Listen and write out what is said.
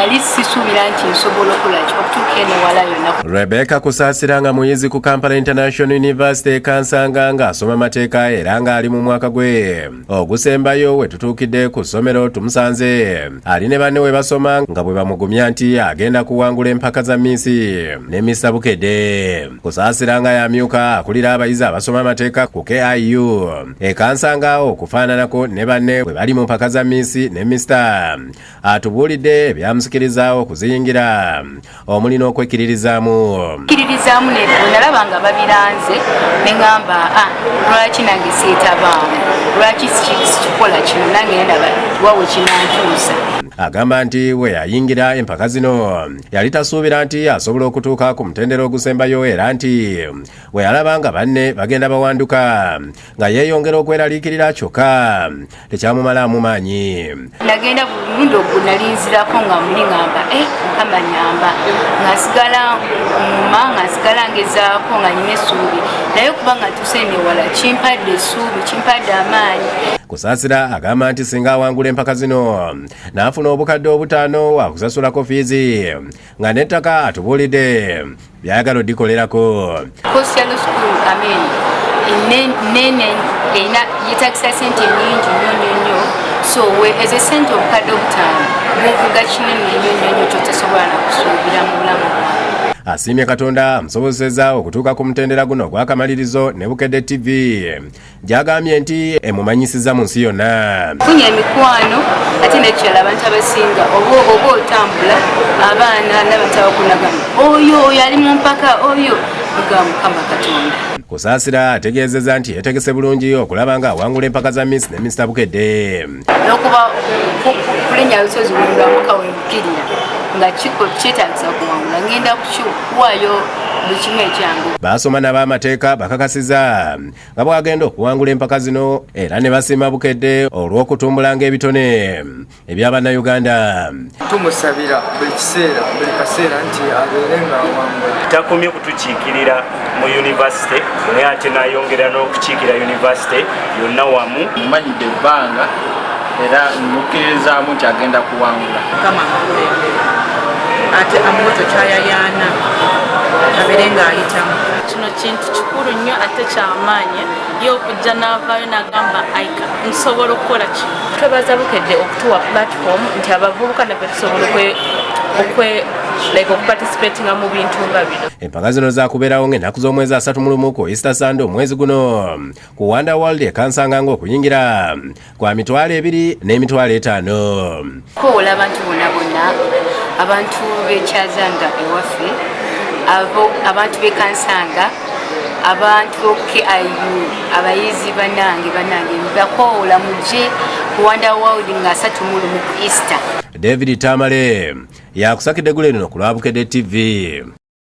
nali sisuubira nti nsobola okukola okutuuka eno wala yonna. Rebecca Kusasira nga muyizi ku Kampala International University Kansanga nga asoma mateeka era nga ali mu mwaka gwe ogusembayo we tutuukidde ku ssomero tumusanze ali ne banne we basoma nga bwe bamugumya nti agenda kuwangula empaka za Misi ne Mr Bukedde. Kusasira nga yamyuka akulira abayizi abasoma amateeka ku KIU Kansanga okufaananako ne banne bwe bali mu mpaka za Misi ne Mr atubuulidde ebyamusikiriza okuziyingira omuli n'okwekiririzaamu ne nalaba nga babiranze ne ngamba lwaki nange seetabaamu lwaki sikikola kino nange ndaba wawe kinantuusa. Agamba nti we yayingira empaka zino yali tasuubira nti asobola okutuuka ku mutendera ogusembayo era nti we yalaba nga banne bagenda bawanduka nga yeeyongera okweraliikirira kyokka tekyamumalaamu maanyi. Nagenda buli mulundi ogwo nalinzirako nga muli ngamba Mukama nyamba nga nsigala muma nga nsigala ngezaako nga nyina essuubi naye kuba nga tuseemye wala kimpadde essuubi kimpadde amaanyi. Kusasira agamba nti singa awangula empaka zino n'afuna obukadde obutaano wa kusasulako fiizi nga n'ettaka atubuulidde byayagala oddikolerako. Coastal School nene erina yeetagisa ssente nnyingi nnyo so eze ssente obukadde obutaano bw'ovuga kinene nnyo kyotasobola nakusuubira mu bulamu bwawe. Asiimye Katonda amusobozesezza okutuuka ku mutendera guno ogw'akamalirizo ne Bukedde TV gy'agambye nti emumanyisizza mu nsi yonna. Funye emikwano ate n'ekirala abantu abasinga oba otambula abaana n'abantu abakunagana oyo ali mu mpaka oyo muga Mukama Katonda. Kusasira ategeezezza nti yeetegese bulungi okulaba nga awangula empaka za Miss ne Mr Bukedde. N'okuba kulenya lusozi lw'omulwamuka wembukirira nga kyetaagisa kuwangula ngenda kukiwaayo buli kimu ekyangu. Basoma n'ab'amateeka bakakasiza nga bwagenda okuwangula empaka zino era ne basiima Bukedde olw'okutumbula ng'ebitone eby'Abannayuganda. Tumusabira buli kaseera nti abeere nga awangula. Takomye kutukiikirira mu yunivasite naye ate n'ayongera n'okukiikira yunivasite yonna wamu. Mmanyidde ebbanga era mukkirizaamu nti agenda kuwangula. Mukama amukulembere ate amuwoto kyayayaana abeere ng'ayitamu. Kino kintu kikulu nnyo ate kyamaanyi ye okujja n'avaayo n'agamba aika nsobola okukola kino. Twebaza Bukedde okutuwa platform nti abavubuka naffe tusobola okuparticipatinga mu bintu nga bino. Empaka zino zaakubeerawo ng'ennaku z'omwezi 31 ku Easter Sunday omwezi guno ku Wonder World Kansanga ng'okuyingira kwa $2 n'emitwalo 5. Koola abantu bonna abantu b'ekyazanga ewaffe abantu b'Ekansanga abantu b'KIU abayizi banange mbakoola mujje ku Wonder World nga 31 ku Easter. David Tamale yakusakidde gule lino ku lwa Bukedde TV.